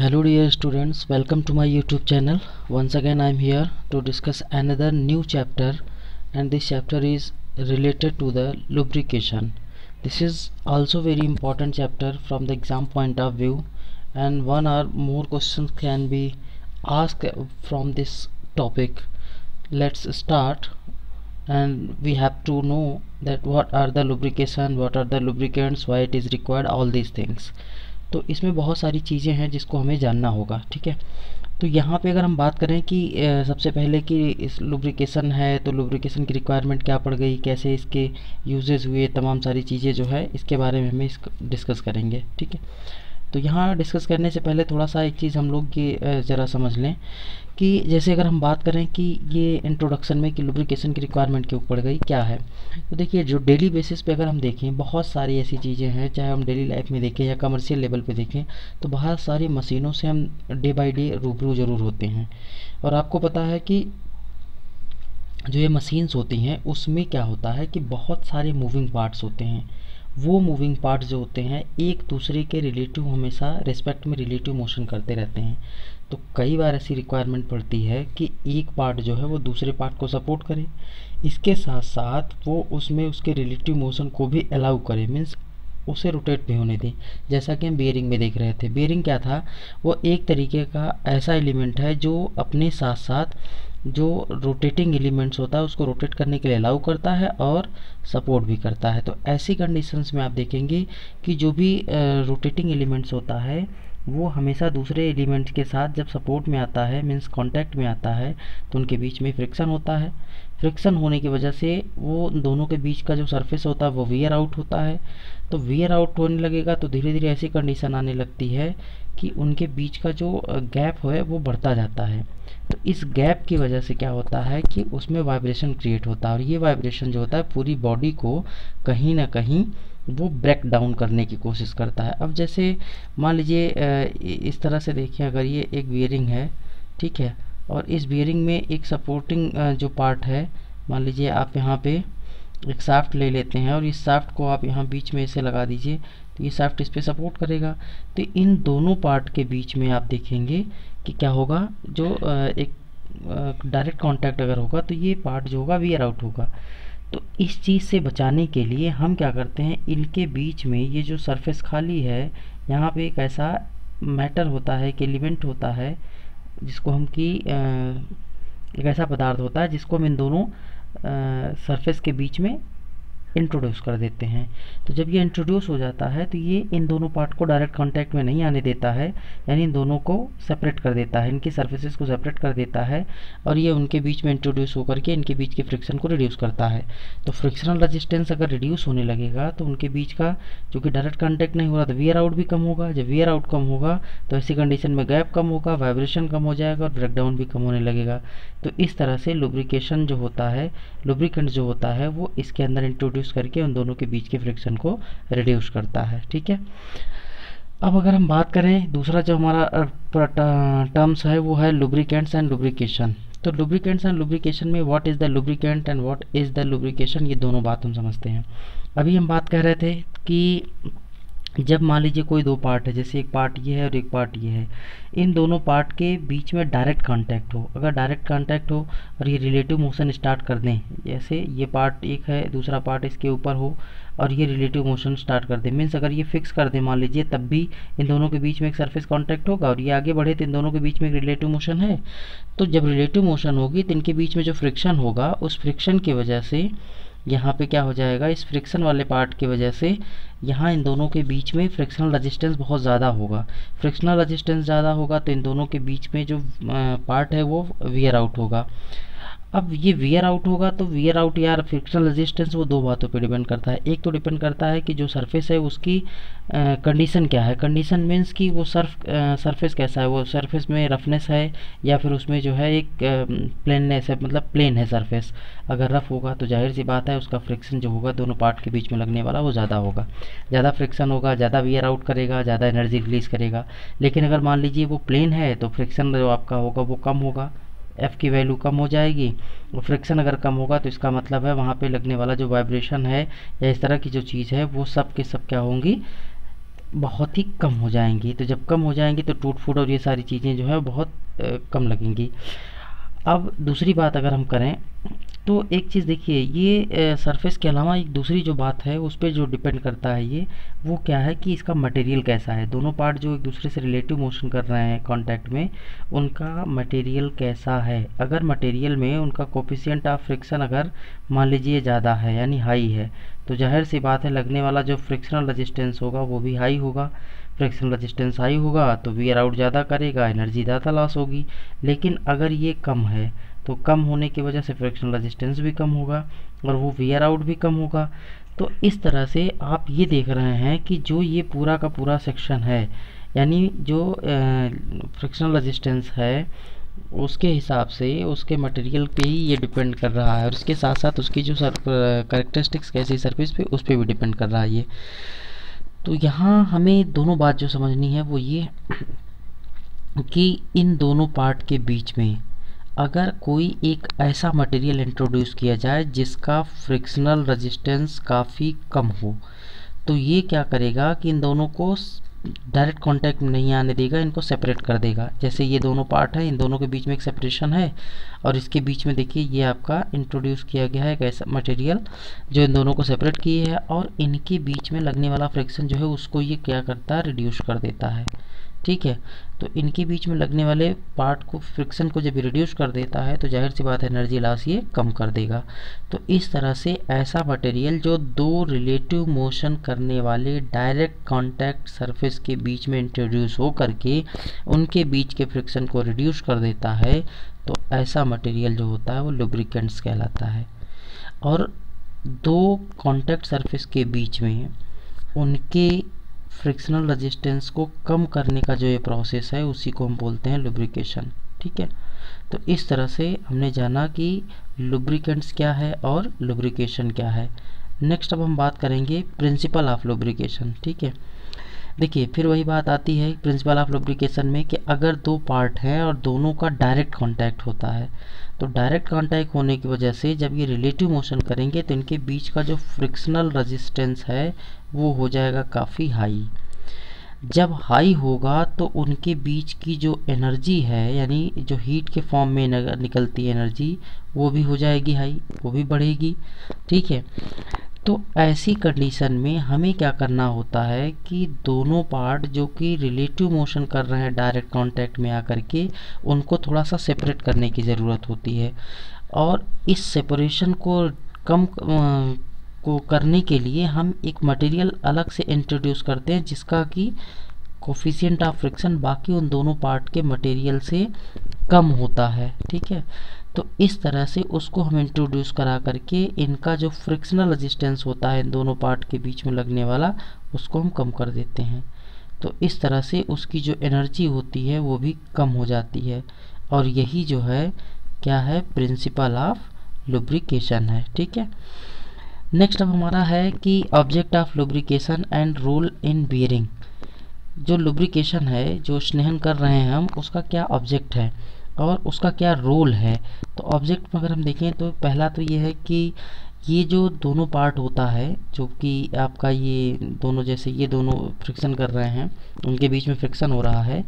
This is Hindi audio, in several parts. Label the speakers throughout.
Speaker 1: Hello dear students, welcome to my YouTube channel. Once again I am here to discuss another new chapter, and this chapter is related to the lubrication. This is also very important chapter from the exam point of view, and one or more questions can be asked from this topic. Let's start. And we have to know that what are the lubrication, what are the lubricants, why it is required, all these things. तो इसमें बहुत सारी चीज़ें हैं जिसको हमें जानना होगा, ठीक है। तो यहाँ पे अगर हम बात करें कि सबसे पहले कि इस लुब्रिकेशन है तो लुब्रिकेशन की रिक्वायरमेंट क्या पड़ गई, कैसे इसके यूजेस हुए, तमाम सारी चीज़ें जो है इसके बारे में हमें डिस्कस करेंगे, ठीक है। तो यहाँ डिस्कस करने से पहले थोड़ा सा एक चीज़ हम लोग ये ज़रा समझ लें कि जैसे अगर हम बात करें कि ये इंट्रोडक्शन में कि लुब्रिकेशन की रिक्वायरमेंट क्यों पड़ गई, क्या है। तो देखिए, जो डेली बेसिस पे अगर हम देखें, बहुत सारी ऐसी चीज़ें हैं, चाहे हम डेली लाइफ में देखें या कमर्शियल लेवल पे देखें, तो बहुत सारी मशीनों से हम डे बाय डे रूबरू ज़रूर होते हैं। और आपको पता है कि जो ये मशीन्स होती हैं उसमें क्या होता है कि बहुत सारे मूविंग पार्ट्स होते हैं। वो मूविंग पार्ट्स जो होते हैं एक दूसरे के रिलेटिव हमेशा रिस्पेक्ट में रिलेटिव मोशन करते रहते हैं। तो कई बार ऐसी रिक्वायरमेंट पड़ती है कि एक पार्ट जो है वो दूसरे पार्ट को सपोर्ट करे, इसके साथ साथ वो उसमें उसके रिलेटिव मोशन को भी अलाउ करे, मीन्स उसे रोटेट भी होने दें। जैसा कि हम बियरिंग में देख रहे थे, बियरिंग क्या था, वो एक तरीके का ऐसा एलिमेंट है जो अपने साथ साथ जो रोटेटिंग एलिमेंट्स होता है उसको रोटेट करने के लिए अलाउ करता है और सपोर्ट भी करता है। तो ऐसी कंडीशंस में आप देखेंगे कि जो भी रोटेटिंग एलिमेंट्स होता है वो हमेशा दूसरे एलिमेंट्स के साथ जब सपोर्ट में आता है, मीन्स कांटेक्ट में आता है, तो उनके बीच में फ्रिक्शन होता है। फ्रिक्शन होने की वजह से वो दोनों के बीच का जो सरफेस होता है वो वियर आउट होता है। तो वियर आउट होने लगेगा तो धीरे धीरे ऐसी कंडीशन आने लगती है कि उनके बीच का जो गैप है वो बढ़ता जाता है। तो इस गैप की वजह से क्या होता है कि उसमें वाइब्रेशन क्रिएट होता है, और ये वाइब्रेशन जो होता है पूरी बॉडी को कहीं ना कहीं वो ब्रेक डाउन करने की कोशिश करता है। अब जैसे मान लीजिए इस तरह से देखिए, अगर ये एक बियरिंग है, ठीक है, और इस बियरिंग में एक सपोर्टिंग जो पार्ट है, मान लीजिए आप यहाँ पे एक शाफ्ट ले लेते हैं और इस शाफ्ट को आप यहाँ बीच में इसे लगा दीजिए, तो ये शाफ्ट इस पे सपोर्ट करेगा। तो इन दोनों पार्ट के बीच में आप देखेंगे कि क्या होगा, जो एक डायरेक्ट कांटेक्ट अगर होगा तो ये पार्ट जो होगा वियर आउट होगा। तो इस चीज़ से बचाने के लिए हम क्या करते हैं, इनके बीच में ये जो सरफेस खाली है यहाँ पे एक ऐसा मैटर होता है, एक एलिमेंट होता है जिसको हम कि एक ऐसा पदार्थ होता है जिसको हम इन दोनों सरफेस के बीच में इंट्रोड्यूस कर देते हैं। तो जब ये इंट्रोड्यूस हो जाता है तो ये इन दोनों पार्ट को डायरेक्ट कांटेक्ट में नहीं आने देता है, यानी इन दोनों को सेपरेट कर देता है, इनकी सर्फेसेस को सेपरेट कर देता है, और ये उनके बीच में इंट्रोड्यूस होकर के इनके बीच के फ्रिक्शन को रिड्यूस करता है। तो फ्रिक्शनल रेजिस्टेंस अगर रिड्यूस होने लगेगा तो उनके बीच का जो कि डायरेक्ट कांटेक्ट नहीं हो रहा तो वियर आउट भी कम होगा। जब वियर आउट कम होगा तो ऐसी कंडीशन में गैप कम होगा, वाइब्रेशन कम हो जाएगा और ब्रेकडाउन भी कम होने लगेगा। तो इस तरह से लुब्रिकेशन जो होता है, लुब्रिकेंट जो होता है वो इसके अंदर इंट्रोड्यूस करके उन दोनों के बीच के फ्रिक्शन को रिड्यूस करता है, ठीक है। अब अगर हम बात करें दूसरा जो हमारा टर्म्स है वो है लुब्रिकेंट्स एंड लुब्रिकेशन। तो लुब्रिकेंट्स एंड लुब्रिकेशन में what is the lubricant and what is the lubrication, ये दोनों बात हम समझते हैं। अभी हम बात कर रहे थे कि जब मान लीजिए कोई दो पार्ट है, जैसे एक पार्ट ये है और एक पार्ट ये है, इन दोनों पार्ट के बीच में डायरेक्ट कांटेक्ट हो, अगर डायरेक्ट कांटेक्ट हो और ये रिलेटिव मोशन स्टार्ट कर दें, जैसे ये पार्ट एक है, दूसरा पार्ट इसके ऊपर हो और ये रिलेटिव मोशन स्टार्ट कर दें, मीन्स अगर ये फिक्स कर दें मान लीजिए, तब भी इन दोनों के बीच में एक सरफेस कांटेक्ट होगा और ये आगे बढ़े तो इन दोनों के बीच में एक रिलेटिव मोशन है। तो जब रिलेटिव मोशन होगी तो इनके बीच में जो फ्रिक्शन होगा उस फ्रिक्शन की वजह से यहाँ पे क्या हो जाएगा, इस फ्रिक्शन वाले पार्ट की वजह से यहाँ इन दोनों के बीच में फ्रिक्शनल रेजिस्टेंस बहुत ज़्यादा होगा। फ्रिक्शनल रेजिस्टेंस ज़्यादा होगा तो इन दोनों के बीच में जो पार्ट है वो वियर आउट होगा। अब ये वियर आउट होगा तो वियर आउट या फ्रिक्शनल रेजिस्टेंस वो दो बातों पे डिपेंड करता है। एक तो डिपेंड करता है कि जो सरफेस है उसकी कंडीशन क्या है। कंडीशन मीन्स कि वो सरफेस कैसा है, वो सरफेस में रफनेस है या फिर उसमें जो है एक प्लेननेस है, मतलब प्लेन है सरफेस। अगर रफ होगा तो जाहिर सी बात है उसका फ्रिक्शन जो होगा दोनों पार्ट के बीच में लगने वाला वो ज़्यादा होगा, ज़्यादा फ्रिक्शन होगा, ज़्यादा वियर आउट करेगा, ज़्यादा एनर्जी रिलीज़ करेगा। लेकिन अगर मान लीजिए वो प्लेन है तो फ्रिक्शन जो आपका होगा वो कम होगा, एफ़ की वैल्यू कम हो जाएगी। और फ्रिक्शन अगर कम होगा तो इसका मतलब है वहाँ पे लगने वाला जो वाइब्रेशन है या इस तरह की जो चीज़ है वो सब के सब क्या होंगी, बहुत ही कम हो जाएंगी। तो जब कम हो जाएंगी तो टूट फूट और ये सारी चीज़ें जो है बहुत कम लगेंगी। अब दूसरी बात अगर हम करें तो एक चीज़ देखिए, ये सरफेस के अलावा एक दूसरी जो बात है उस पर जो डिपेंड करता है ये, वो क्या है कि इसका मटेरियल कैसा है। दोनों पार्ट जो एक दूसरे से रिलेटिव मोशन कर रहे हैं कांटेक्ट में, उनका मटेरियल कैसा है। अगर मटेरियल में उनका कोफिशिएंट ऑफ फ्रिक्शन अगर मान लीजिए ज़्यादा है यानी हाई है, तो जाहिर सी बात है लगने वाला जो फ्रिक्शनल रेजिस्टेंस होगा वो भी हाई होगा। फ्रिक्शनल रेजिस्टेंस हाई होगा तो वियर आउट ज़्यादा करेगा, एनर्जी ज़्यादा लॉस होगी। लेकिन अगर ये कम है तो कम होने की वजह से फ्रिक्शनल रेजिस्टेंस भी कम होगा और वो वियर आउट भी कम होगा। तो इस तरह से आप ये देख रहे हैं कि जो ये पूरा का पूरा सेक्शन है, यानी जो फ्रिक्शनल रेजिस्टेंस है उसके हिसाब से उसके मटेरियल पे ही ये डिपेंड कर रहा है, और इसके साथ साथ उसकी जो कैरेक्टरिस्टिक्स कैसी सरफेस पे उस पर भी डिपेंड कर रहा है ये। तो यहाँ हमें दोनों बात जो समझनी है वो ये कि इन दोनों पार्ट के बीच में अगर कोई एक ऐसा मटेरियल इंट्रोड्यूस किया जाए जिसका फ्रिक्शनल रेजिस्टेंस काफ़ी कम हो, तो ये क्या करेगा कि इन दोनों को डायरेक्ट कांटेक्ट में नहीं आने देगा, इनको सेपरेट कर देगा। जैसे ये दोनों पार्ट है, इन दोनों के बीच में एक सेपरेशन है और इसके बीच में देखिए ये आपका इंट्रोड्यूस किया गया है एक ऐसा मटेरियल जो इन दोनों को सेपरेट किए है, और इनके बीच में लगने वाला फ्रिक्शन जो है उसको ये क्या करता है, रिड्यूस कर देता है। ठीक है, तो इनके बीच में लगने वाले पार्ट को, फ्रिक्शन को जब रिड्यूस कर देता है तो जाहिर सी बात है एनर्जी लॉस ये कम कर देगा। तो इस तरह से ऐसा मटेरियल जो दो रिलेटिव मोशन करने वाले डायरेक्ट कांटेक्ट सरफेस के बीच में इंट्रोड्यूस हो करके उनके बीच के फ्रिक्शन को रिड्यूस कर देता है, तो ऐसा मटेरियल जो होता है वो लुब्रिकेंट्स कहलाता है। और दो कांटेक्ट सरफेस के बीच में उनके फ्रिक्शनल रेजिस्टेंस को कम करने का जो ये प्रोसेस है उसी को हम बोलते हैं लुब्रिकेशन। ठीक है, तो इस तरह से हमने जाना कि लुब्रिकेंट्स क्या है और लुब्रिकेशन क्या है। नेक्स्ट अब हम बात करेंगे प्रिंसिपल ऑफ लुब्रिकेशन। ठीक है, देखिए फिर वही बात आती है प्रिंसिपल ऑफ लुब्रिकेशन में कि अगर दो पार्ट हैं और दोनों का डायरेक्ट कांटेक्ट होता है, तो डायरेक्ट कांटेक्ट होने की वजह से जब ये रिलेटिव मोशन करेंगे तो इनके बीच का जो फ्रिक्शनल रेजिस्टेंस है वो हो जाएगा काफ़ी हाई। जब हाई होगा तो उनके बीच की जो एनर्जी है, यानी जो हीट के फॉर्म में निकलती एनर्जी, वो भी हो जाएगी हाई, वो भी बढ़ेगी। ठीक है, तो ऐसी कंडीशन में हमें क्या करना होता है कि दोनों पार्ट जो कि रिलेटिव मोशन कर रहे हैं डायरेक्ट कांटेक्ट में आकर के, उनको थोड़ा सा सेपरेट करने की ज़रूरत होती है। और इस सेपरेशन को कम को करने के लिए हम एक मटेरियल अलग से इंट्रोड्यूस करते हैं जिसका कि कोफिशिएंट ऑफ फ्रिक्शन बाकी उन दोनों पार्ट के मटेरियल से कम होता है। ठीक है, तो इस तरह से उसको हम इंट्रोड्यूस करा करके इनका जो फ्रिक्शनल रेजिस्टेंस होता है इन दोनों पार्ट के बीच में लगने वाला, उसको हम कम कर देते हैं। तो इस तरह से उसकी जो एनर्जी होती है वो भी कम हो जाती है, और यही जो है क्या है, प्रिंसिपल ऑफ लुब्रिकेशन है। ठीक है, नेक्स्ट अब हमारा है कि object of lubrication and role in bearing. जो लुब्रिकेशन है, जो स्नेहन कर रहे हैं हम, उसका क्या ऑब्जेक्ट है और उसका क्या रोल है। तो ऑब्जेक्ट में अगर हम देखें तो पहला तो ये है कि ये जो दोनों पार्ट होता है, जो कि आपका ये दोनों, जैसे ये दोनों फ्रिक्शन कर रहे हैं, उनके बीच में फ्रिक्शन हो रहा है,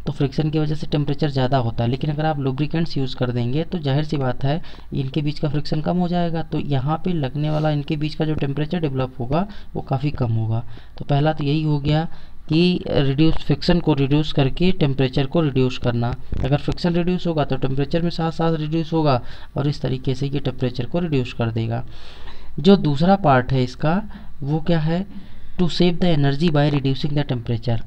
Speaker 1: तो फ्रिक्शन की वजह से टेम्परेचर ज़्यादा होता है। लेकिन अगर आप लुब्रिकेंट्स यूज़ कर देंगे तो जाहिर सी बात है इनके बीच का फ्रिक्शन कम हो जाएगा, तो यहाँ पे लगने वाला इनके बीच का जो टेम्परेचर डेवलप होगा वो काफ़ी कम होगा। तो पहला तो यही हो गया कि रिड्यूस, फ्रिक्शन को रिड्यूस करके टेम्परेचर को रिड्यूस करना। अगर फ्रिक्शन रिड्यूस होगा तो टेम्परेचर में साथ साथ रिड्यूस होगा, और इस तरीके से ये टेम्परेचर को रिड्यूस कर देगा। जो दूसरा पार्ट है इसका, वो क्या है, to save the energy by reducing the temperature.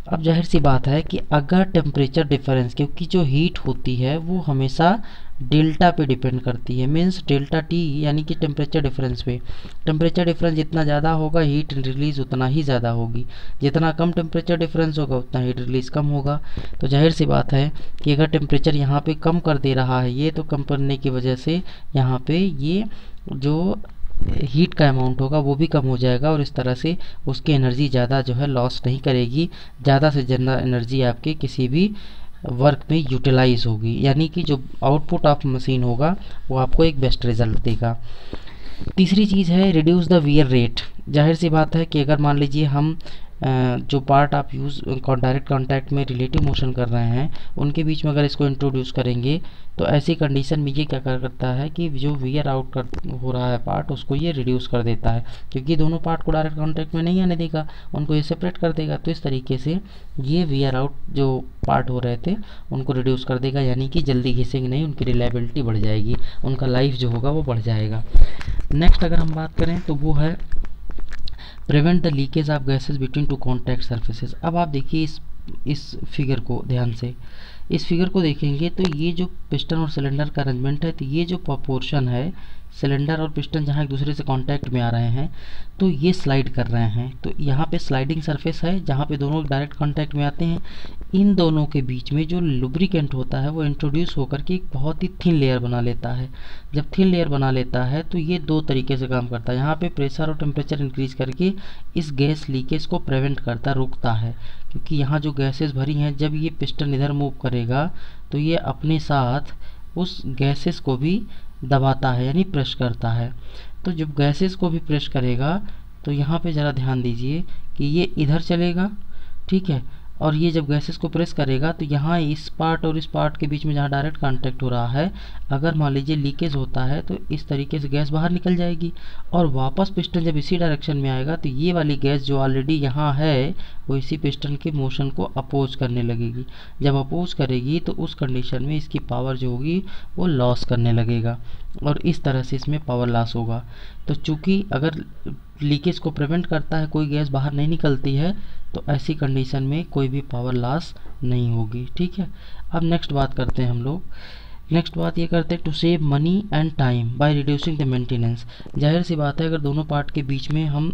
Speaker 1: अब जाहिर सी बात है कि अगर टेम्परेचर डिफरेंस, क्योंकि जो हीट होती है वो हमेशा डेल्टा पे डिपेंड करती है, मीन्स डेल्टा टी, यानी कि टेम्परेचर डिफरेंस पे। टेम्परेचर डिफरेंस जितना ज़्यादा होगा हीट रिलीज़ उतना ही ज़्यादा होगी, जितना कम टेम्परेचर डिफरेंस होगा उतना हीट रिलीज़ कम होगा। तो जाहिर सी बात है कि अगर टेम्परेचर यहाँ पे कम कर दे रहा है ये, तो कम करने की वजह से यहाँ पे ये जो हीट का अमाउंट होगा वो भी कम हो जाएगा, और इस तरह से उसकी एनर्जी ज़्यादा जो है लॉस नहीं करेगी, ज़्यादा से ज़्यादा एनर्जी आपके किसी भी वर्क में यूटिलाइज होगी, यानी कि जो आउटपुट ऑफ मशीन होगा वो आपको एक बेस्ट रिजल्ट देगा। तीसरी चीज़ है रिड्यूस द वियर रेट। जाहिर सी बात है कि अगर मान लीजिए हम जो पार्ट आप यूज़ डायरेक्ट कांटेक्ट में रिलेटिव मोशन कर रहे हैं उनके बीच में अगर इसको इंट्रोड्यूस करेंगे तो ऐसी कंडीशन में ये क्या करता है कि जो वियर आउट हो रहा है पार्ट उसको ये रिड्यूस कर देता है, क्योंकि दोनों पार्ट को डायरेक्ट कांटेक्ट में नहीं आने देगा, उनको ये सेपरेट कर देगा। तो इस तरीके से ये वियर आउट जो पार्ट हो रहे थे उनको रिड्यूस कर देगा, यानी कि जल्दी घिसेंगे नहीं, उनकी रिलायबिलिटी बढ़ जाएगी, उनका लाइफ जो होगा वो बढ़ जाएगा। नेक्स्ट अगर हम बात करें तो वो है prevent the leakage of gases between two contact surfaces. अब आप देखिए इस फिगर को ध्यान से, इस फिगर को देखेंगे तो ये जो पिस्टन और सिलेंडर का अरेंजमेंट है, तो ये जो प्रोपोर्शन है सिलेंडर और पिस्टन जहाँ एक दूसरे से कांटेक्ट में आ रहे हैं तो ये स्लाइड कर रहे हैं, तो यहाँ पे स्लाइडिंग सरफेस है जहाँ पे दोनों डायरेक्ट कांटेक्ट में आते हैं। इन दोनों के बीच में जो लुब्रिकेंट होता है वो इंट्रोड्यूस होकर के एक बहुत ही थिन लेयर बना लेता है। जब थिन लेयर बना लेता है तो ये दो तरीके से काम करता है। यहाँ पे प्रेशर और टेम्परेचर इंक्रीज करके इस गैस लीकेज को प्रिवेंट करता, रोकता है, क्योंकि यहाँ जो गैसेस भरी हैं जब ये पिस्टन इधर मूव करेगा तो ये अपने साथ उस गैसेस को भी दबाता है, यानी प्रेस करता है। तो जब गैसेस को भी प्रेस करेगा तो यहाँ पे ज़रा ध्यान दीजिए कि ये इधर चलेगा, ठीक है, और ये जब गैसेस को प्रेस करेगा तो यहाँ इस पार्ट और इस पार्ट के बीच में जहाँ डायरेक्ट कांटेक्ट हो रहा है, अगर मान लीजिए लीकेज होता है तो इस तरीके से गैस बाहर निकल जाएगी और वापस पिस्टन जब इसी डायरेक्शन में आएगा तो ये वाली गैस जो ऑलरेडी यहाँ है वो इसी पिस्टन के मोशन को अपोज करने लगेगी। जब अपोज करेगी तो उस कंडीशन में इसकी पावर जो होगी वो लॉस करने लगेगा और इस तरह से इसमें पावर लॉस होगा। तो चूँकि अगर लीकेज को प्रिवेंट करता है, कोई गैस बाहर नहीं निकलती है, तो ऐसी कंडीशन में कोई भी पावर लॉस नहीं होगी, ठीक है। अब नेक्स्ट बात करते हैं हम लोग, नेक्स्ट बात ये करते हैं to save money and time by reducing the maintenance. जाहिर सी बात है अगर दोनों पार्ट के बीच में हम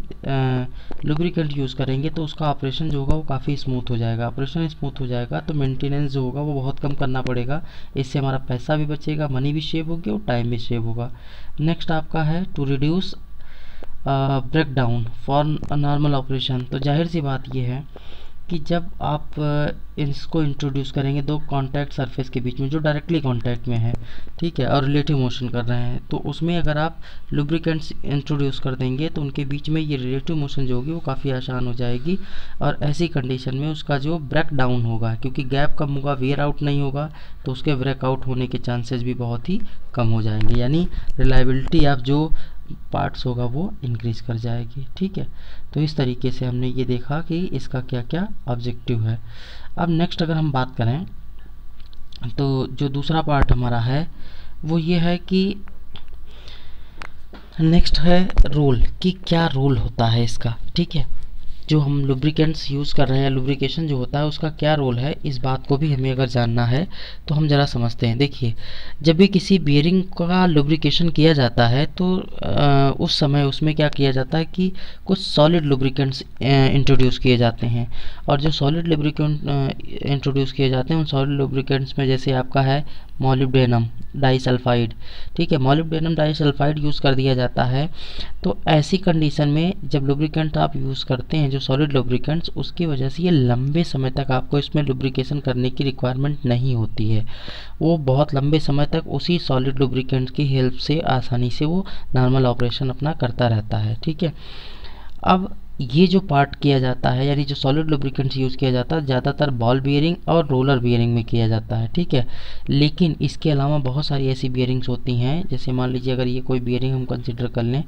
Speaker 1: लुब्रिकेंट यूज़ करेंगे तो उसका ऑपरेशन जो होगा वो काफ़ी स्मूथ हो जाएगा। ऑपरेशन स्मूथ हो जाएगा तो मेंटेनेंस जो होगा वो बहुत कम करना पड़ेगा, इससे हमारा पैसा भी बचेगा, मनी भी सेव होगी और टाइम भी सेव होगा। नेक्स्ट आपका है to reduce break down for normal operation. तो जाहिर सी बात ये है कि जब आप इसको इंट्रोड्यूस करेंगे दो कांटेक्ट सरफेस के बीच में जो डायरेक्टली कांटेक्ट में है, ठीक है, और रिलेटिव मोशन कर रहे हैं, तो उसमें अगर आप लुब्रिकेंट्स इंट्रोड्यूस कर देंगे तो उनके बीच में ये रिलेटिव मोशन जो होगी वो काफ़ी आसान हो जाएगी और ऐसी कंडीशन में उसका जो ब्रेक डाउन होगा, क्योंकि गैप कम होगा, वेयर आउट नहीं होगा, तो उसके ब्रेक आउट होने के चांसेस भी बहुत ही कम हो जाएंगे, यानी रिलायबिलिटी ऑफ जो पार्ट्स होगा वो इंक्रीज कर जाएगी, ठीक है। तो इस तरीके से हमने ये देखा कि इसका क्या क्या ऑब्जेक्टिव है। अब नेक्स्ट अगर हम बात करें तो जो दूसरा पार्ट हमारा है वो ये है कि नेक्स्ट है रोल, कि क्या रोल होता है इसका, ठीक है। जो हम लुब्रिकेंट्स यूज़ कर रहे हैं, लुब्रिकेशन जो होता है उसका क्या रोल है, इस बात को भी हमें अगर जानना है तो हम ज़रा समझते हैं। देखिए, जब भी किसी बियरिंग का लुब्रिकेशन किया जाता है तो उस समय उसमें क्या किया जाता है कि कुछ सॉलिड लुब्रिकेंट्स इंट्रोड्यूस किए जाते हैं, और जो सॉलिड लुब्रिकेंट इंट्रोड्यूस किए जाते हैं उन सॉलिड लुब्रिकेंट्स में जैसे आपका है मोलिब्डेनम डाइसल्फाइड, ठीक है, मोलिब्डेनम डाइसल्फाइड यूज़ कर दिया जाता है। तो ऐसी कंडीशन में जब लुब्रिकेंट आप यूज़ करते हैं जो सॉलिड लुब्रिकेंट्स, उसकी वजह से ये लंबे समय तक आपको इसमें लुब्रिकेशन करने की रिक्वायरमेंट नहीं होती है, वो बहुत लंबे समय तक उसी सॉलिड लुब्रिकेंट की हेल्प से आसानी से वो नॉर्मल ऑपरेशन अपना करता रहता है, ठीक है। अब ये जो पार्ट किया जाता है, यानी जो सॉलिड लुब्रिकेंट्स यूज़ किया जाता है ज़्यादातर बॉल बियरिंग और रोलर बियरिंग में किया जाता है, ठीक है। लेकिन इसके अलावा बहुत सारी ऐसी बियरिंग्स होती हैं, जैसे मान लीजिए अगर ये कोई बियरिंग हम कंसिडर कर लें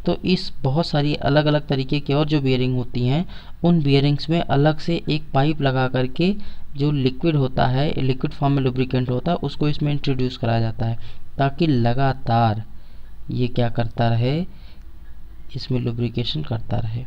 Speaker 1: तो इस बहुत सारी अलग अलग तरीके की और जो बियरिंग होती हैं उन बियरिंग्स में अलग से एक पाइप लगा करके जो लिक्विड होता है, लिक्विड फॉर्म में लुब्रिकेंट होता है, उसको इसमें इंट्रोड्यूस कराया जाता है ताकि लगातार ये क्या करता रहे, इसमें लुब्रिकेशन करता रहे,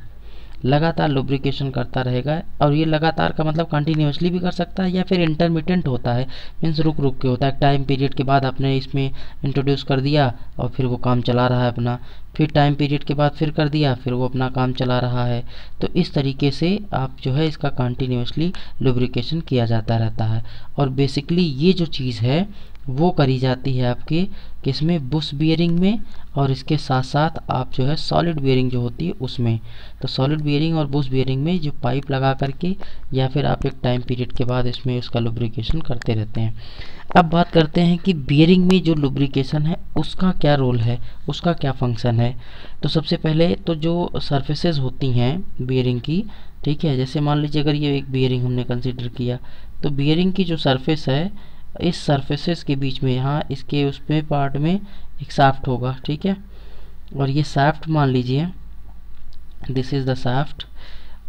Speaker 1: लगातार लुब्रिकेशन करता रहेगा। और ये लगातार का मतलब कंटिन्यूसली भी कर सकता है या फिर इंटरमिटेंट होता है, मीन्स रुक रुक के होता है। टाइम पीरियड के बाद आपने इसमें इंट्रोड्यूस कर दिया और फिर वो काम चला रहा है अपना, फिर टाइम पीरियड के बाद फिर कर दिया, फिर वो अपना काम चला रहा है। तो इस तरीके से आप जो है इसका कंटिन्यूसली लुब्रिकेशन किया जाता रहता है। और बेसिकली ये जो चीज़ है वो करी जाती है आपके किसमें, बुश बियरिंग में, और इसके साथ साथ आप जो है सॉलिड बियरिंग जो होती है उसमें। तो सॉलिड बियरिंग और बुश बियरिंग में जो पाइप लगा करके या फिर आप एक टाइम पीरियड के बाद इसमें उसका लुब्रिकेशन करते रहते हैं। अब बात करते हैं कि बियरिंग में जो लुब्रिकेशन है उसका क्या रोल है, उसका क्या फंक्शन है। तो सबसे पहले तो जो सरफेसेस होती हैं बियरिंग की, ठीक है। जैसे मान लीजिए अगर ये एक बियरिंग हमने कंसिडर किया, तो बियरिंग की जो सरफेस है, इस सरफेसेस के बीच में यहाँ इसके उस पे पार्ट में एक शाफ्ट होगा, ठीक है। और ये शाफ्ट मान लीजिए दिस इज़ द शाफ्ट,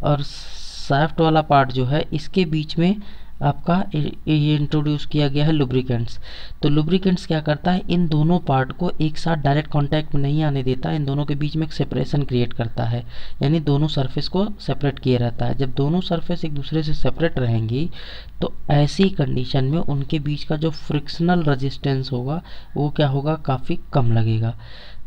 Speaker 1: और शाफ्ट वाला पार्ट जो है इसके बीच में आपका ये इंट्रोड्यूस किया गया है लुब्रिकेंट्स। तो लुब्रिकेंट्स क्या करता है, इन दोनों पार्ट को एक साथ डायरेक्ट कांटेक्ट में नहीं आने देता, इन दोनों के बीच में एक सेपरेशन क्रिएट करता है, यानी दोनों सरफेस को सेपरेट किए रहता है। जब दोनों सरफेस एक दूसरे से सेपरेट रहेंगी तो ऐसी कंडीशन में उनके बीच का जो फ्रिक्शनल रेजिस्टेंस होगा वो क्या होगा, काफ़ी कम लगेगा।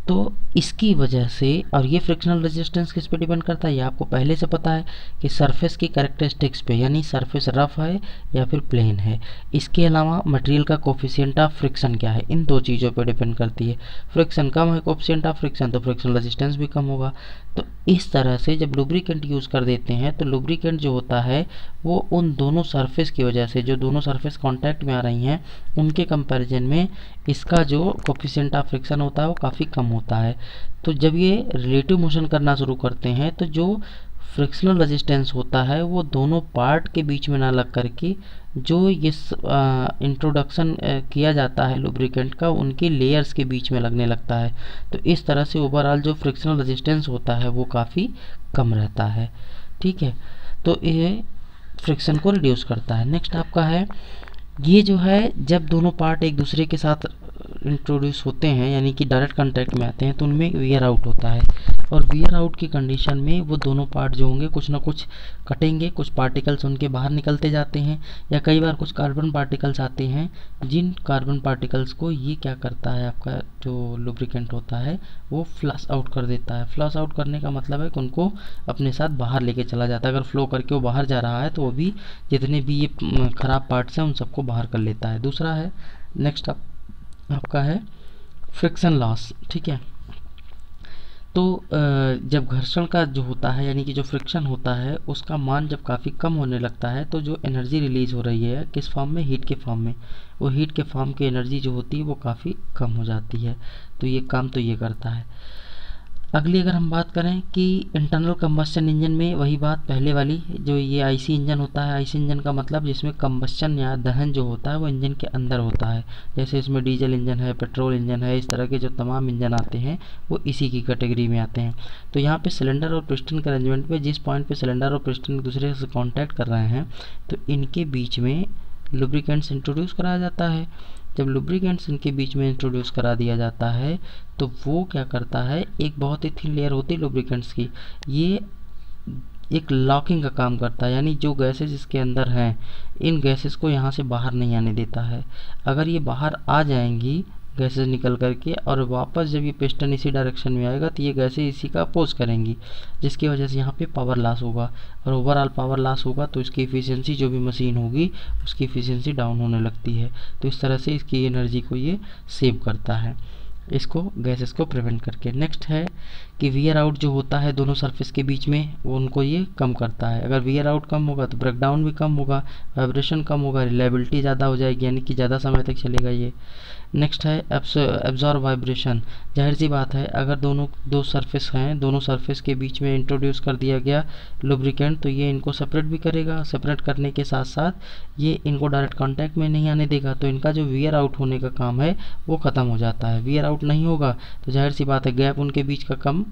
Speaker 1: तो इसकी वजह से, और ये फ्रिक्शनल रेजिस्टेंस किस पे डिपेंड करता है, ये आपको पहले से पता है कि सरफेस की कैरेक्टरिस्टिक्स पे, यानी सरफेस रफ है या फिर प्लेन है। इसके अलावा मटेरियल का कोफिशिएंट ऑफ फ्रिक्शन क्या है, इन दो चीज़ों पे डिपेंड करती है। फ्रिक्शन कम है कोफिशिएंट ऑफ फ्रिक्शन, तो फ्रिक्शनल रेजिस्टेंस भी कम होगा। तो इस तरह से जब लुब्रिकेंट यूज़ कर देते हैं तो लुब्रिकेंट जो होता है वो उन दोनों सरफेस की वजह से, जो दोनों सरफेस कांटेक्ट में आ रही हैं उनके कंपैरिजन में इसका जो कोफिशिएंट ऑफ फ्रिक्शन होता है वो काफ़ी कम होता है। तो जब ये रिलेटिव मोशन करना शुरू करते हैं तो जो फ्रिक्शनल रेजिस्टेंस होता है वो दोनों पार्ट के बीच में ना लग करके जो ये इंट्रोडक्शन किया जाता है लुब्रिकेंट का, उनके लेयर्स के बीच में लगने लगता है। तो इस तरह से ओवरऑल जो फ्रिक्शनल रेजिस्टेंस होता है वो काफ़ी कम रहता है, ठीक है। तो ये फ्रिक्शन को रिड्यूस करता है। नेक्स्ट आपका है, ये जो है जब दोनों पार्ट एक दूसरे के साथ इंट्रोड्यूस होते हैं, यानी कि डायरेक्ट कांटेक्ट में आते हैं, तो उनमें वियर आउट होता है। और वियर आउट की कंडीशन में वो दोनों पार्ट जो होंगे कुछ ना कुछ कटेंगे, कुछ पार्टिकल्स उनके बाहर निकलते जाते हैं, या कई बार कुछ कार्बन पार्टिकल्स आते हैं, जिन कार्बन पार्टिकल्स को ये क्या करता है, आपका जो लुब्रिकेंट होता है वो फ्लश आउट कर देता है। फ्लश आउट करने का मतलब है कि उनको अपने साथ बाहर लेके चला जाता है। अगर फ्लो करके वो बाहर जा रहा है तो वो भी जितने भी ये खराब पार्ट्स हैं उन सबको बाहर कर लेता है। दूसरा है, नेक्स्ट आपका है फ्रिक्शन लॉस, ठीक है। तो जब घर्षण का जो होता है, यानी कि जो फ्रिक्शन होता है उसका मान जब काफ़ी कम होने लगता है तो जो एनर्जी रिलीज हो रही है किस फॉर्म में, हीट के फॉर्म में, वो हीट के फॉर्म की एनर्जी जो होती है वो काफ़ी कम हो जाती है। तो ये काम तो ये करता है। अगली अगर हम बात करें कि इंटरनल कंबस्शन इंजन में, वही बात पहले वाली, जो ये आईसी इंजन होता है, आईसी इंजन का मतलब जिसमें कंबस्शन या दहन जो होता है वो इंजन के अंदर होता है। जैसे इसमें डीजल इंजन है, पेट्रोल इंजन है, इस तरह के जो तमाम इंजन आते हैं वो इसी की कैटेगरी में आते हैं। तो यहाँ पे सिलेंडर और पिस्टन के अरेंजमेंट पे, जिस पॉइंट पे सिलेंडर और पिस्टन एक दूसरे से कॉन्टैक्ट कर रहे हैं तो इनके बीच में लुब्रिकेंट्स इंट्रोड्यूस कराया जाता है। जब लुब्रिकेंट्स इनके बीच में इंट्रोड्यूस करा दिया जाता है तो वो क्या करता है, एक बहुत ही थिन लेयर होती है लुब्रिकेंट्स की, ये एक लॉकिंग का काम करता है, यानी जो गैसेस इसके अंदर हैं इन गैसेस को यहाँ से बाहर नहीं आने देता है। अगर ये बाहर आ जाएंगी गैसेस निकल करके और वापस जब ये पिस्टन इसी डायरेक्शन में आएगा तो ये गैसेस इसी का अपोज करेंगी, जिसकी वजह से यहाँ पे पावर लॉस होगा, और ओवरऑल पावर लॉस होगा तो इसकी एफिशिएंसी, जो भी मशीन होगी उसकी एफिशिएंसी डाउन होने लगती है। तो इस तरह से इसकी एनर्जी को ये सेव करता है, इसको गैसेस को प्रिवेंट करके। नेक्स्ट है कि वियर आउट जो होता है दोनों सरफेस के बीच में, वो उनको ये कम करता है। अगर वियर आउट कम होगा तो ब्रेकडाउन भी कम होगा, वाइब्रेशन कम होगा, रिलायबिलिटी ज़्यादा हो जाएगी, यानी कि ज़्यादा समय तक चलेगा ये। नेक्स्ट है एब्जॉर्ब वाइब्रेशन। जाहिर सी बात है अगर दो सरफेस हैं, दोनों सरफेस के बीच में इंट्रोड्यूस कर दिया गया लुब्रिकेंट तो ये इनको सेपरेट भी करेगा, सेपरेट करने के साथ साथ ये इनको डायरेक्ट कांटेक्ट में नहीं आने देगा, तो इनका जो वियर आउट होने का काम है वो ख़त्म हो जाता है। वियर आउट नहीं होगा तो जाहिर सी बात है गैप उनके बीच का कम,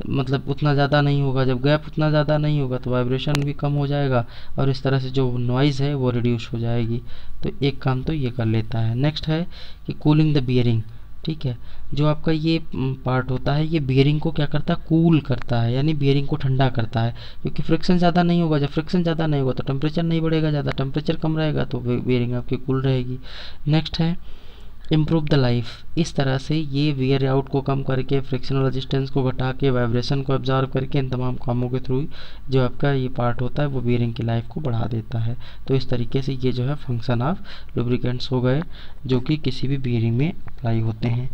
Speaker 1: मतलब उतना ज़्यादा नहीं होगा। जब गैप उतना ज़्यादा नहीं होगा तो वाइब्रेशन भी कम हो जाएगा और इस तरह से जो नॉइज़ है वो रिड्यूस हो जाएगी। तो एक काम तो ये कर लेता है। नेक्स्ट है कि कूलिंग द बियरिंग, ठीक है। जो आपका ये पार्ट होता है ये बियरिंग को क्या करता है, कूल करता है, यानी बियरिंग को ठंडा करता है, क्योंकि फ्रिक्शन ज़्यादा नहीं होगा। जब फ्रिक्शन ज़्यादा नहीं होगा तो टेम्परेचर नहीं बढ़ेगा, ज़्यादा टेम्परेचर कम रहेगा तो बियरिंग आपकी कूल रहेगी। नेक्स्ट है इम्प्रूव द लाइफ। इस तरह से ये वियर आउट को कम करके, फ्रिक्शनल रेजिस्टेंस को घटा के, वाइब्रेशन को एब्जॉर्ब करके, इन तमाम कामों के थ्रू जो आपका ये पार्ट होता है वो बियरिंग की लाइफ को बढ़ा देता है। तो इस तरीके से ये जो है फंक्शन ऑफ लुब्रिकेंट्स हो गए जो कि किसी भी बियरिंग में अप्लाई होते हैं।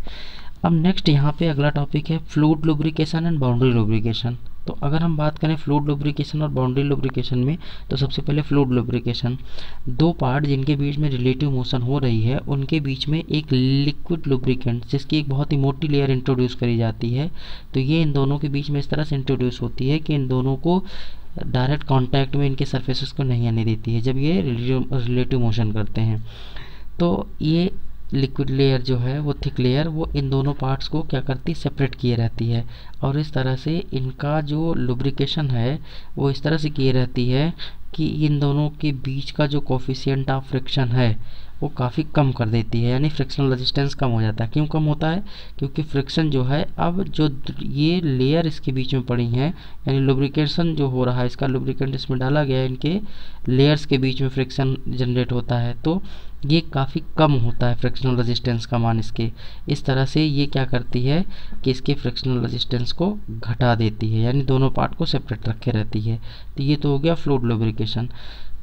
Speaker 1: अब नेक्स्ट यहाँ पे अगला टॉपिक है fluid lubrication and boundary lubrication. तो अगर हम बात करें फ्लूइड लुब्रिकेशन और बाउंड्री लुब्रिकेशन में, तो सबसे पहले फ्लूइड लुब्रिकेशन, दो पार्ट जिनके बीच में रिलेटिव मोशन हो रही है उनके बीच में एक लिक्विड लुब्रिकेंट जिसकी एक बहुत ही मोटी लेयर इंट्रोड्यूस करी जाती है। तो ये इन दोनों के बीच में इस तरह से इंट्रोड्यूस होती है कि इन दोनों को डायरेक्ट कांटेक्ट में इनके सरफेसेस को नहीं आने देती है जब ये रिलेटिव मोशन करते हैं। तो ये लिक्विड लेयर जो है वो थिक लेयर वो इन दोनों पार्ट्स को क्या करती, सेपरेट किए रहती है, और इस तरह से इनका जो लुब्रिकेशन है वो इस तरह से किए रहती है कि इन दोनों के बीच का जो कोफिशिएंट ऑफ फ्रिक्शन है वो काफ़ी कम कर देती है, यानी फ्रिक्शनल रेजिस्टेंस कम हो जाता है। क्यों कम होता है? क्योंकि फ्रिक्शन जो है, अब जो ये लेयर इसके बीच में पड़ी हैं, यानी लुब्रिकेशन जो हो रहा है, इसका लुब्रिकेंट इसमें डाला गया है, इनके लेयर्स के बीच में फ्रिक्शन जनरेट होता है, तो ये काफ़ी कम होता है फ्रिक्शनल रेजिस्टेंस का मान इसके। इस तरह से ये क्या करती है कि इसके फ्रिक्शनल रेजिस्टेंस को घटा देती है, यानी दोनों पार्ट को सेपरेट रखे रहती है। तो ये तो हो गया फ्लूइड लुब्रिकेशन।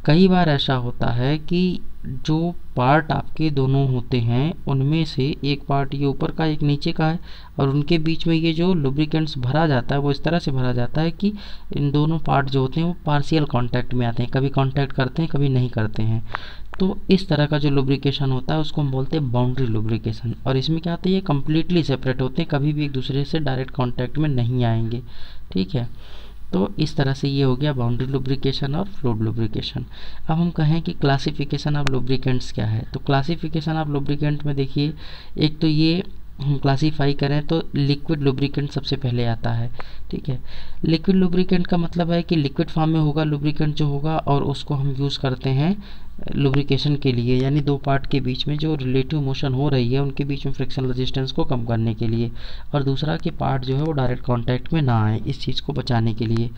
Speaker 1: कई बार ऐसा होता है कि जो पार्ट आपके दोनों होते हैं उनमें से एक पार्ट ये ऊपर का एक नीचे का है, और उनके बीच में ये जो लुब्रिकेंट्स भरा जाता है वो इस तरह से भरा जाता है कि इन दोनों पार्ट जो होते हैं वो पार्शियल कांटेक्ट में आते हैं, कभी कांटेक्ट करते हैं कभी नहीं करते हैं। तो इस तरह का जो लुब्रिकेशन होता है उसको हम बोलते हैं बाउंड्री लुब्रिकेशन। और इसमें क्या होता है, ये कम्प्लीटली सेपरेट होते हैं, कभी भी एक दूसरे से डायरेक्ट कांटेक्ट में नहीं आएंगे। ठीक है, तो इस तरह से ये हो गया बाउंड्री लुब्रिकेशन और फ्लूइड लुब्रिकेशन। अब हम कहें कि क्लासिफिकेशन ऑफ लुब्रिकेंट्स क्या है, तो क्लासिफिकेशन ऑफ लुब्रिकेंट में देखिए, एक तो ये हम क्लासीफाई करें तो लिक्विड लुब्रिकेंट सबसे पहले आता है। ठीक है, लिक्विड लुब्रिकेंट का मतलब है कि लिक्विड फॉर्म में होगा लुब्रिकेंट जो होगा, और उसको हम यूज़ करते हैं लुब्रिकेशन के लिए, यानी दो पार्ट के बीच में जो रिलेटिव मोशन हो रही है उनके बीच में फ्रिक्शन रेजिस्टेंस को कम करने के लिए, और दूसरा कि पार्ट जो है वो डायरेक्ट कांटेक्ट में ना आए, इस चीज़ को बचाने के लिए।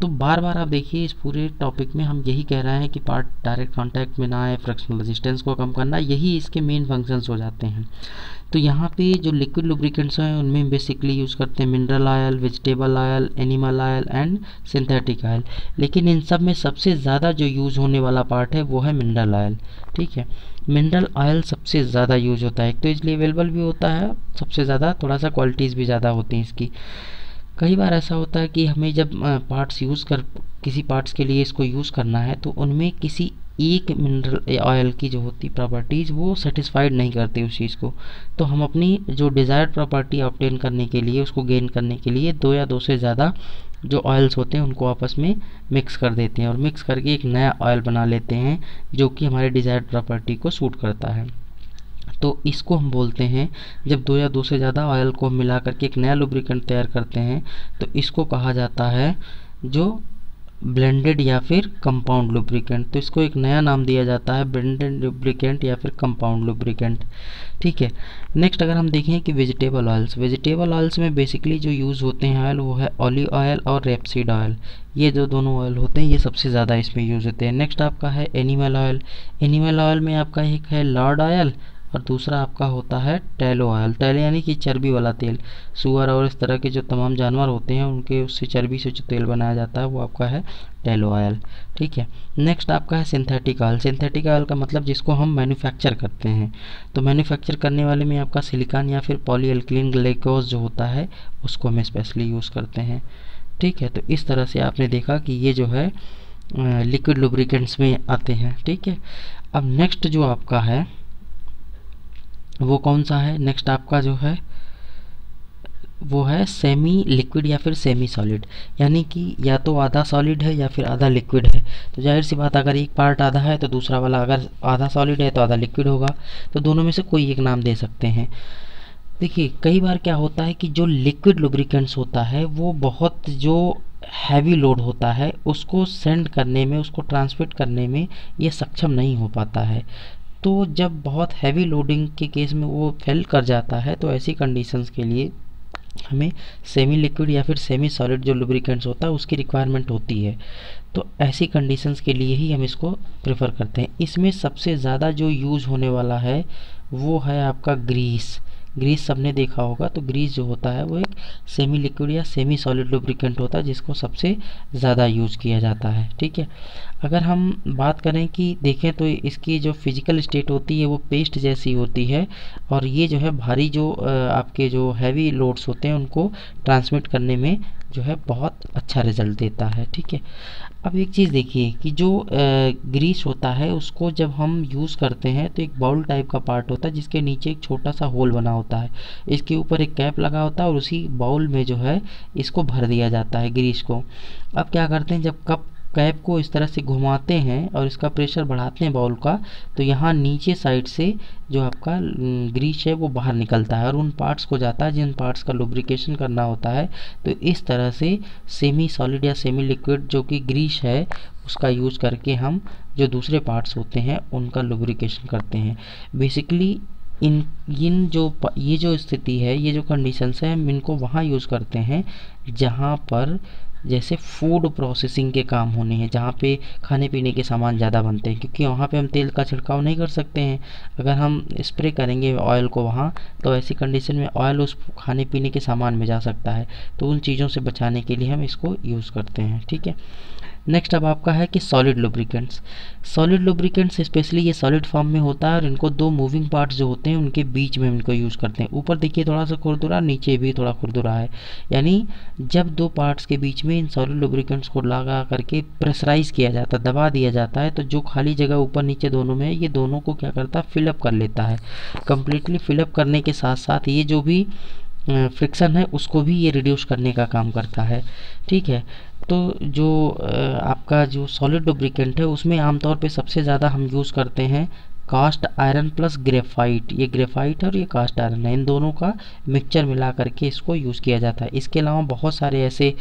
Speaker 1: तो बार बार आप देखिए इस पूरे टॉपिक में हम यही कह रहे हैं कि पार्ट डायरेक्ट कांटेक्ट में ना आए, फ्रिक्शनल रेजिस्टेंस को कम करना, यही इसके मेन फंक्शंस हो जाते हैं। तो यहाँ पे जो लिक्विड लुब्रिकेंट्स हैं उनमें बेसिकली यूज़ करते हैं mineral oil, vegetable oil, animal oil and synthetic oil, लेकिन इन सब में सबसे ज़्यादा जो यूज़ होने वाला पार्ट है वो है मिनरल ऑयल। ठीक है, मिनरल ऑयल सबसे ज़्यादा यूज़ होता है, एक तो इसलिए अवेलेबल भी होता है सबसे ज़्यादा, थोड़ा सा क्वालिटीज़ भी ज़्यादा होती हैं इसकी। कई बार ऐसा होता है कि हमें जब पार्ट्स यूज़ कर किसी पार्ट्स के लिए इसको यूज़ करना है तो उनमें किसी एक मिनरल ऑयल की जो होती प्रॉपर्टीज़ वो सेटिस्फाइड नहीं करती उस चीज़ को, तो हम अपनी जो डिज़ायर्ड प्रॉपर्टी ऑब्टेन करने के लिए, उसको गेन करने के लिए दो या दो से ज़्यादा जो ऑयल्स होते हैं उनको आपस में मिक्स कर देते हैं, और मिक्स करके एक नया ऑयल बना लेते हैं जो कि हमारे डिज़ायर्ड प्रॉपर्टी को सूट करता है। तो इसको हम बोलते हैं, जब दो या दो से ज़्यादा ऑयल को मिला करके एक नया लुब्रिकेंट तैयार करते हैं तो इसको कहा जाता है जो ब्लेंडेड या फिर कंपाउंड लुब्रिकेंट। तो इसको एक नया नाम दिया जाता है ब्लेंडेड लुब्रिकेंट या फिर कंपाउंड लुब्रिकेंट। ठीक है, नेक्स्ट अगर हम देखें कि वेजिटेबल ऑयल्स में बेसिकली जो यूज़ होते हैं ऑयल वो है ऑलिव ऑयल और रेपसीड ऑयल, ये जो दोनों ऑयल होते हैं ये सबसे ज़्यादा इसमें यूज़ होते हैं। नेक्स्ट आपका है एनिमल ऑयल में आपका एक है लॉर्ड ऑयल और दूसरा आपका होता है टैलो ऑयल। टैलो यानी कि चर्बी वाला तेल, सुअर और इस तरह के जो तमाम जानवर होते हैं उनके उससे चर्बी से जो तेल बनाया जाता है वो आपका है टैलो ऑयल। ठीक है, नेक्स्ट आपका है सिंथेटिक ऑयल का मतलब जिसको हम मैन्युफैक्चर करते हैं, तो मैन्युफैक्चर करने वाले में आपका सिलिकॉन या फिर पॉलीअल्किलीन ग्लाइकोज जो होता है उसको हम स्पेशली यूज़ करते हैं। ठीक है, तो इस तरह से आपने देखा कि ये जो है लिक्विड लुब्रिकेंट्स में आते हैं। ठीक है, अब नेक्स्ट जो आपका है वो कौन सा है, नेक्स्ट आपका जो है वो है सेमी लिक्विड या फिर सेमी सॉलिड, यानी कि या तो आधा सॉलिड है या फिर आधा लिक्विड है। तो जाहिर सी बात अगर एक पार्ट आधा है तो दूसरा वाला अगर आधा सॉलिड है तो आधा लिक्विड होगा, तो दोनों में से कोई एक नाम दे सकते हैं। देखिए कई बार क्या होता है कि जो लिक्विड लुब्रिकेंट्स होता है वो बहुत जो हैवी लोड होता है उसको सेंड करने में, उसको ट्रांसमिट करने में ये सक्षम नहीं हो पाता है। तो जब बहुत हैवी लोडिंग के केस में वो फेल कर जाता है तो ऐसी कंडीशंस के लिए हमें सेमी लिक्विड या फिर सेमी सॉलिड जो लुब्रिकेंट्स होता है उसकी रिक्वायरमेंट होती है। तो ऐसी कंडीशंस के लिए ही हम इसको प्रेफर करते हैं। इसमें सबसे ज़्यादा जो यूज़ होने वाला है वो है आपका ग्रीस सबने देखा होगा। तो ग्रीस जो होता है वो एक सेमी लिक्विड या सेमी सॉलिड लुब्रिकेंट होता है जिसको सबसे ज़्यादा यूज़ किया जाता है। ठीक है, अगर हम बात करें कि देखें तो इसकी जो फिजिकल स्टेट होती है वो पेस्ट जैसी होती है, और ये जो है भारी जो आपके जो हैवी लोड्स होते हैं उनको ट्रांसमिट करने में जो है बहुत अच्छा रिजल्ट देता है। ठीक है, अब एक चीज़ देखिए कि जो ग्रीस होता है उसको जब हम यूज़ करते हैं तो एक बाउल टाइप का पार्ट होता है जिसके नीचे एक छोटा सा होल बना होता है, इसके ऊपर एक कैप लगा होता है और उसी बाउल में जो है इसको भर दिया जाता है ग्रीस को। अब क्या करते हैं, जब कप कैप को इस तरह से घुमाते हैं और इसका प्रेशर बढ़ाते हैं बाउल का, तो यहाँ नीचे साइड से जो आपका ग्रीस है वो बाहर निकलता है और उन पार्ट्स को जाता है जिन पार्ट्स का लुब्रिकेशन करना होता है। तो इस तरह से सेमी सॉलिड या सेमी लिक्विड जो कि ग्रीस है उसका यूज़ करके हम जो दूसरे पार्ट्स होते हैं उनका लुब्रिकेशन करते हैं। बेसिकली ये जो स्थिति है, ये जो कंडीशंस है, हम इनको वहाँ यूज़ करते हैं जहाँ पर जैसे फूड प्रोसेसिंग के काम होने हैं, जहाँ पे खाने पीने के सामान ज़्यादा बनते हैं, क्योंकि वहाँ पे हम तेल का छिड़काव नहीं कर सकते हैं। अगर हम स्प्रे करेंगे ऑयल को वहाँ, तो ऐसी कंडीशन में ऑयल उस खाने पीने के सामान में जा सकता है, तो उन चीज़ों से बचाने के लिए हम इसको यूज़ करते हैं। ठीक है, नेक्स्ट अब आपका है कि solid lubricants. Solid lubricants specially ये सॉलिड फॉर्म में होता है और इनको दो मूविंग पार्ट्स जो होते हैं उनके बीच में हम इनको यूज़ करते हैं। ऊपर देखिए थोड़ा सा खुरदुरा, नीचे भी थोड़ा खुरदुरा है, यानी जब दो पार्ट्स के बीच में इन सॉलिड लुब्रिकेंट्स को लगा करके प्रेशराइज किया जाता है, दबा दिया जाता है, तो जो खाली जगह ऊपर नीचे दोनों में है, ये दोनों को क्या करता है, फिलअप कर लेता है। कंप्लीटली फिलअप करने के साथ साथ ये जो भी फ्रिक्शन है उसको भी ये रिड्यूस करने का काम करता है। ठीक है, तो जो आपका जो सॉलिड लुब्रिकेंट है उसमें आमतौर पे सबसे ज़्यादा हम यूज़ करते हैं कास्ट आयरन प्लस ग्रेफाइट। ये ग्रेफाइट है और ये कास्ट आयरन है, इन दोनों का मिक्सचर मिला करके इसको यूज़ किया जाता है। इसके अलावा बहुत सारे ऐसे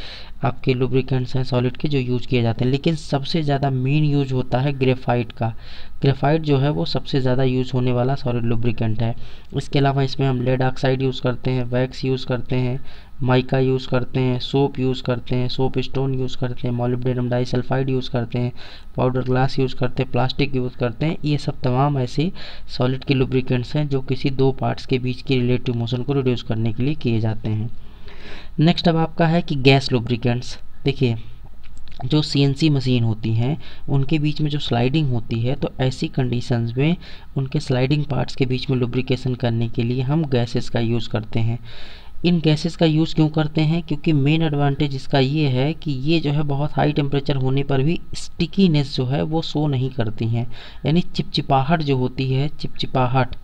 Speaker 1: आपके लुब्रिकेंट्स हैं सॉलिड के जो यूज़ किए जाते हैं, लेकिन सबसे ज़्यादा मेन यूज होता है ग्रेफाइट का। ग्रेफाइट जो है वो सबसे ज़्यादा यूज़ होने वाला सॉलिड लुब्रिकेंट है। इसके अलावा इसमें हम लेड ऑक्साइड यूज़ करते हैं, वैक्स यूज़ करते हैं, माइका यूज़ करते हैं, सोप यूज़ करते हैं, सोप स्टोन यूज़ करते हैं, मॉलिब्डेनम डाइसल्फाइड यूज़ करते हैं, पाउडर ग्लास यूज़ करते हैं, प्लास्टिक यूज़ करते हैं। ये सब तमाम ऐसे सॉलिड के लुब्रिकेंट्स हैं जो किसी दो पार्ट्स के बीच की रिलेटिव मोशन को रिड्यूस करने के लिए किए जाते हैं। नेक्स्ट अब आपका है कि गैस लुब्रिकेंट्स। देखिए जो सीएनसी मशीन होती हैं उनके बीच में जो स्लाइडिंग होती है, तो ऐसी कंडीशंस में उनके स्लाइडिंग पार्ट्स के बीच में लुब्रिकेशन करने के लिए हम गैसेस का यूज़ करते हैं। इन गैसेस का यूज़ क्यों करते हैं, क्योंकि मेन एडवांटेज इसका ये है कि ये जो है बहुत हाई टेम्परेचर होने पर भी स्टिकीनेस जो है वो शो नहीं करती हैं, यानी चिपचिपाहट जो होती है, चिपचिपाहट,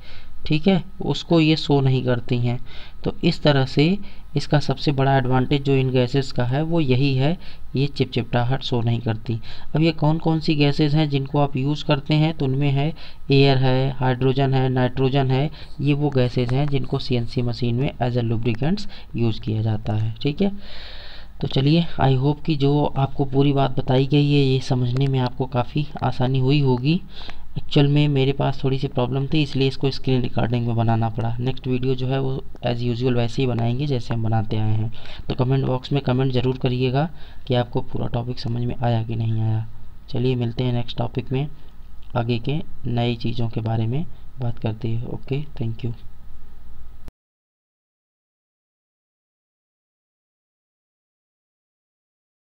Speaker 1: ठीक है, उसको ये शो नहीं करती हैं। तो इस तरह से इसका सबसे बड़ा एडवांटेज जो इन गैसेस का है वो यही है, ये चिपचिपाहट शो नहीं करती। अब ये कौन कौन सी गैसेस हैं जिनको आप यूज़ करते हैं, तो उनमें है एयर है, हाइड्रोजन है, नाइट्रोजन है। ये वो गैसेस हैं जिनको सीएनसी मशीन में एज ए लुब्रिकेंट्स यूज़ किया जाता है। ठीक है, तो चलिए आई होप कि जो आपको पूरी बात बताई गई है ये समझने में आपको काफ़ी आसानी हुई होगी। एक्चुअल में मेरे पास थोड़ी सी प्रॉब्लम थी, इसलिए इसको स्क्रीन रिकॉर्डिंग में बनाना पड़ा। नेक्स्ट वीडियो जो है वो एज़ यूजुअल वैसे ही बनाएंगे जैसे हम बनाते आए हैं। तो कमेंट बॉक्स में कमेंट ज़रूर करिएगा कि आपको पूरा टॉपिक समझ में आया कि नहीं आया। चलिए मिलते हैं नेक्स्ट टॉपिक में, आगे के नई चीज़ों के बारे में बात करते हैं। Okay, thank you.